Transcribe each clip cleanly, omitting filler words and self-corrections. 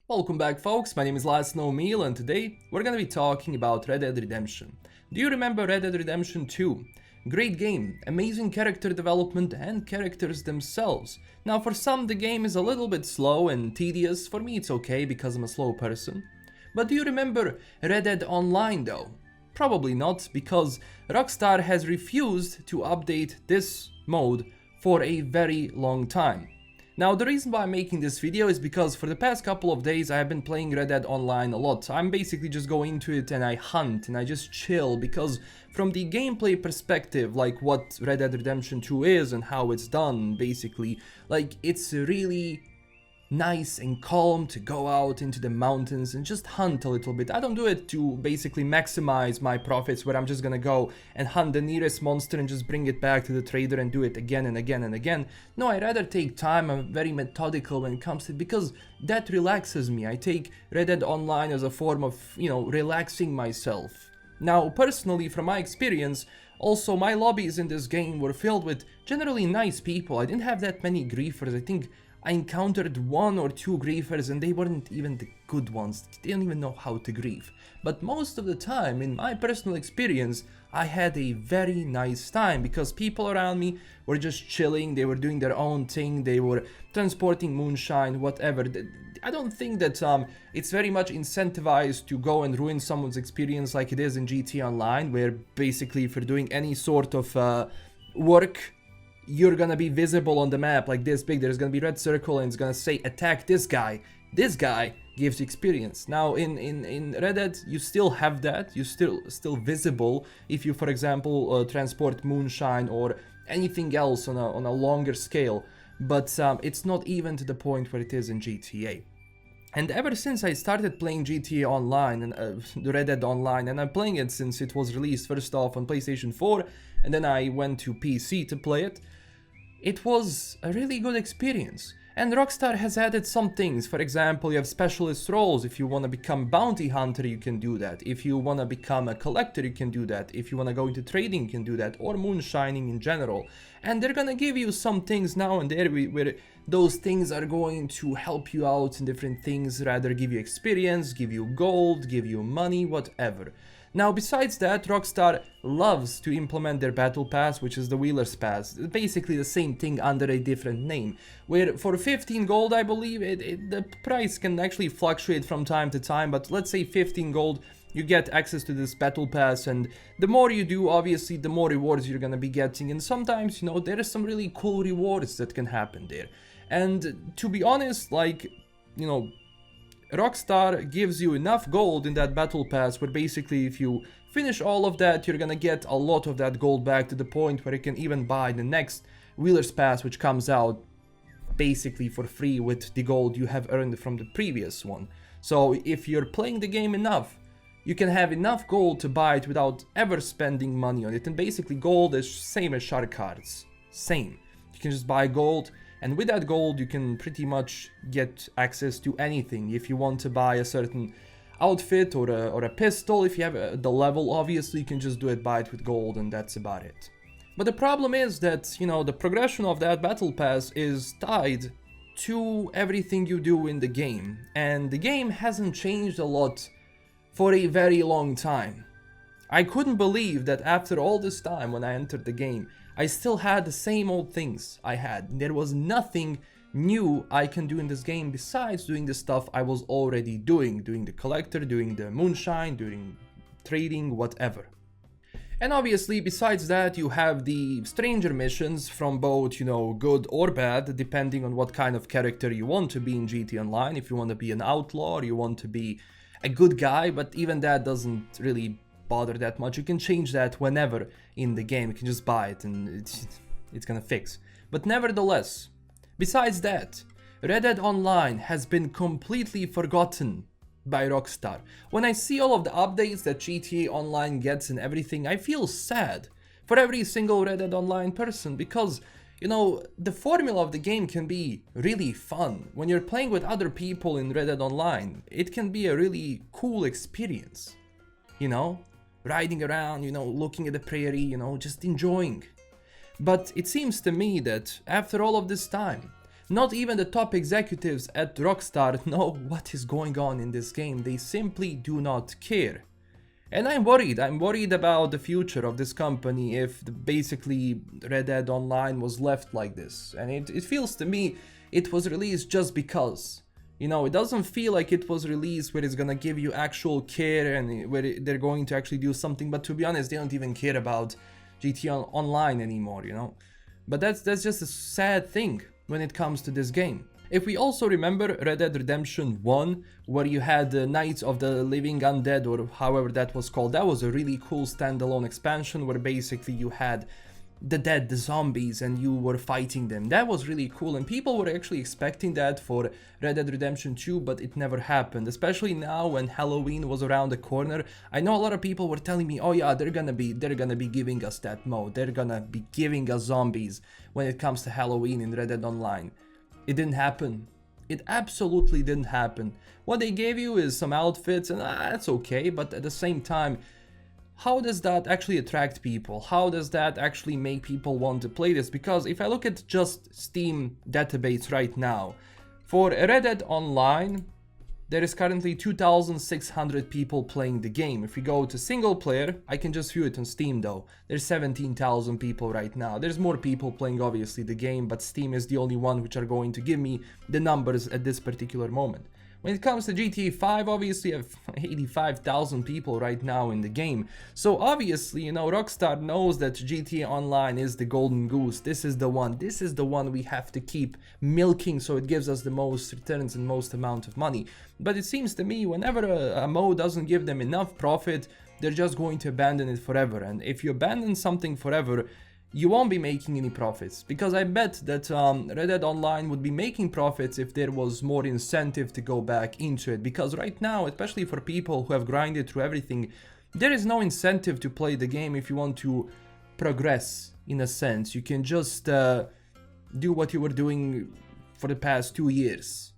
Welcome back, folks. My name is LastKnownMeal, and today we're gonna be talking about Red Dead Redemption. Do you remember Red Dead Redemption 2? Great game, amazing character development and characters themselves. Now for some the game is a little bit slow and tedious. For me it's okay because I'm a slow person. But do you remember Red Dead Online though? Probably not, because Rockstar has refused to update this mode for a very long time. Now the reason why I'm making this video is because for the past couple of days I have been playing Red Dead Online a lot. I'm basically just go into it and I hunt and I just chill, because from the gameplay perspective, like what Red Dead Redemption 2 is and how it's done, basically, like it's really nice and calm to go out into the mountains and just hunt a little bit. I don't do it to basically maximize my profits, where I'm just gonna go and hunt the nearest monster and just bring it back to the trader and do it again and again and again. No, I rather take time. I'm very methodical when it comes to it, because that relaxes me. I take Red Dead Online as a form of, relaxing myself. Now, personally, from my experience, also my lobbies in this game were filled with generally nice people. I didn't have that many griefers. I think I encountered one or two griefers and they weren't even the good ones. They didn't even know how to grief. But most of the time, in my personal experience, I had a very nice time, because people around me were just chilling, they were doing their own thing, they were transporting moonshine, whatever. I don't think that it's very much incentivized to go and ruin someone's experience like it is in GTA Online, where basically if you're doing any sort of work, you're gonna be visible on the map like this big. There's gonna be red circle and it's gonna say attack this guy. This guy gives you experience. Now in Red Dead you still have that. You're still visible if you, for example, transport moonshine or anything else on a longer scale, but it's not even to the point where it is in GTA. And ever since I started playing GTA Online and Red Dead Online, and I'm playing it since it was released first off on PlayStation 4, and then I went to PC to play it, it was a really good experience. And Rockstar has added some things. For example, you have specialist roles. If you want to become bounty hunter, you can do that. If you want to become a collector, you can do that. If you want to go into trading, you can do that, or moonshining in general. And they're gonna give you some things now and there where those things are going to help you out in different things, rather give you experience, give you gold, give you money, whatever. Now, besides that, Rockstar loves to implement their battle pass, which is the Wheeler's Pass. Basically the same thing under a different name, where for 15 gold, I believe, the price can actually fluctuate from time to time, but let's say 15 gold, you get access to this battle pass, and the more you do, obviously, the more rewards you're gonna be getting, and sometimes, there are some really cool rewards that can happen there. And to be honest, Rockstar gives you enough gold in that battle pass where basically if you finish all of that, you're gonna get a lot of that gold back, to the point where you can even buy the next Wheeler's Pass, which comes out basically for free with the gold you have earned from the previous one. So if you're playing the game enough, you can have enough gold to buy it without ever spending money on it. And basically gold is same as shark cards. Same. You can just buy gold, and with that gold you can pretty much get access to anything. If you want to buy a certain outfit or a pistol, if you have the level, obviously you can just do it, buy it with gold, and that's about it. But the problem is that, the progression of that battle pass is tied to everything you do in the game, and the game hasn't changed a lot for a very long time. I couldn't believe that after all this time, when I entered the game, I still had the same old things I had. There was nothing new I can do in this game besides doing the stuff I was already doing the collector, doing the moonshine, doing trading, whatever. And obviously, besides that, you have the stranger missions from both, good or bad, depending on what kind of character you want to be in GT Online. If you want to be an outlaw, or you want to be a good guy, but even that doesn't really bother that much. You can change that whenever in the game. You can just buy it and it's gonna fix. But nevertheless, besides that, Red Dead Online has been completely forgotten by Rockstar. When I see all of the updates that GTA Online gets and everything, I feel sad for every single Red Dead Online person, because the formula of the game can be really fun. When you're playing with other people in Red Dead Online, it can be a really cool experience, riding around, looking at the prairie, just enjoying. But it seems to me that after all of this time, Not even the top executives at Rockstar know what is going on in this game. They simply do not care. And I'm worried about the future of this company if basically Red Dead Online was left like this. And it feels to me it was released just because. You know, it doesn't feel like it was released where it's gonna give you actual care and where they're going to actually do something. But to be honest, they don't even care about GTA Online anymore, you know. But that's just a sad thing when it comes to this game. If we also remember Red Dead Redemption 1, where you had the Knights of the Living Undead, or however that was called, that was a really cool standalone expansion where basically you had the dead, the zombies, and you were fighting them. That was really cool, and people were actually expecting that for Red Dead Redemption 2, but it never happened, especially now when Halloween was around the corner. I know a lot of people were telling me, oh yeah, they're gonna be giving us that mode, they're gonna be giving us zombies when it comes to Halloween in Red Dead Online. It didn't happen. It absolutely didn't happen. What they gave you is some outfits, and that's okay, but at the same time, how does that actually attract people? How does that actually make people want to play this? Because if I look at just Steam database right now, for Red Dead Online, there is currently 2,600 people playing the game. If we go to single player, I can just view it on Steam though. There's 17,000 people right now. There's more people playing obviously the game, but Steam is the only one which are going to give me the numbers at this particular moment. When it comes to GTA 5, obviously I have 85,000 people right now in the game. So obviously, you know, Rockstar knows that GTA Online is the golden goose. This is the one we have to keep milking so it gives us the most returns and most amount of money. But it seems to me whenever a mode doesn't give them enough profit, they're just going to abandon it forever. And if you abandon something forever, you won't be making any profits, because I bet that Red Dead Online would be making profits if there was more incentive to go back into it, because right now, especially for people who have grinded through everything, there is no incentive to play the game if you want to progress in a sense. You can just do what you were doing for the past 2 years,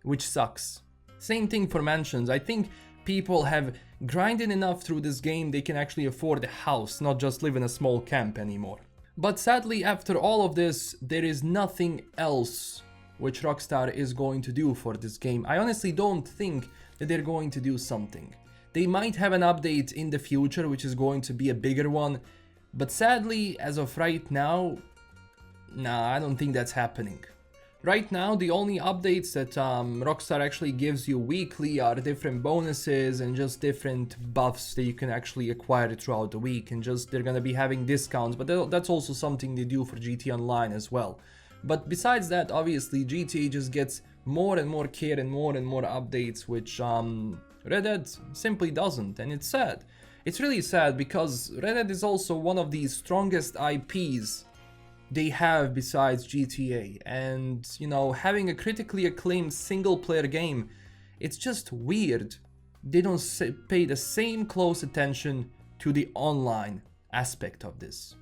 which sucks. Same thing for mansions. I think people have grinded enough through this game they can actually afford a house, not just live in a small camp anymore. But sadly, after all of this, there is nothing else which Rockstar is going to do for this game. I honestly don't think that they're going to do something. They might have an update in the future which is going to be a bigger one, but sadly, as of right now, nah, I don't think that's happening. Right now, the only updates that Rockstar actually gives you weekly are different bonuses and just different buffs that you can actually acquire throughout the week, and just they're gonna be having discounts, but that's also something they do for GTA Online as well. But besides that, obviously GTA just gets more and more care and more updates, which Red Dead simply doesn't, and it's sad. It's really sad because Red Dead is also one of the strongest IPs they have besides GTA, and you know, having a critically acclaimed single player game, it's just weird they don't pay the same close attention to the online aspect of this.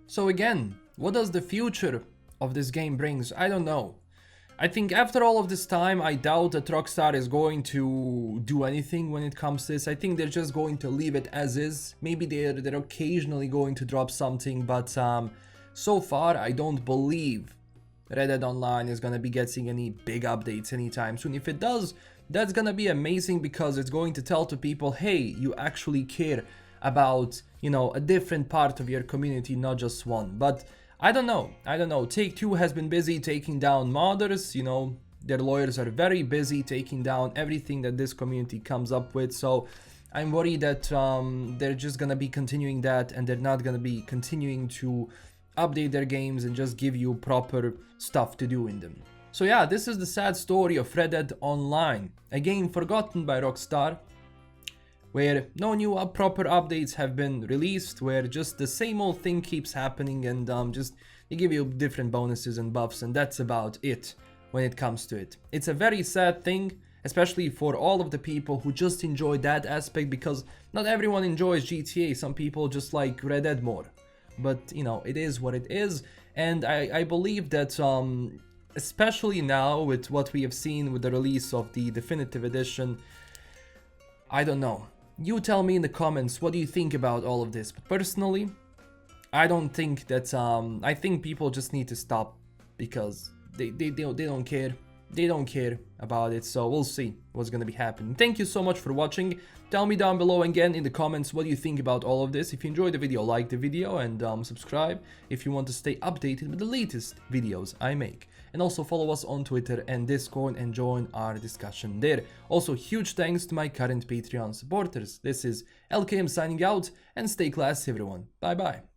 So again, what does the future of this game brings? I don't know. I think after all of this time, I doubt that Rockstar is going to do anything when it comes to this. I think they're just going to leave it as is. Maybe they're occasionally going to drop something, but so far, I don't believe Red Dead Online is gonna be getting any big updates anytime soon. If it does, that's gonna be amazing, because it's going to tell to people, hey, you actually care about, you know, a different part of your community, not just one. But I don't know. Take-Two has been busy taking down modders, you know, their lawyers are very busy taking down everything that this community comes up with. So I'm worried that they're just gonna be continuing that, and they're not gonna be continuing to update their games and just give you proper stuff to do in them. So yeah, this is the sad story of Red Dead Online, a game forgotten by Rockstar, where no new proper updates have been released, where just the same old thing keeps happening, and just they give you different bonuses and buffs, and that's about it when it comes to it. It's a very sad thing, especially for all of the people who just enjoy that aspect, because not everyone enjoys GTA. Some people just like Red Dead more. But, you know, it is what it is, and I believe that, especially now with what we have seen with the release of the Definitive Edition, I don't know. You tell me in the comments, what do you think about all of this? But personally, I don't think that, I think people just need to stop, because they don't care. They don't care about it, so we'll see what's gonna be happening. Thank you so much for watching. Tell me down below again in the comments what you think about all of this. If you enjoyed the video, like the video and subscribe if you want to stay updated with the latest videos I make. And also follow us on Twitter and Discord and join our discussion there. Also, huge thanks to my current Patreon supporters. This is LKM signing out, and stay classy everyone. Bye bye.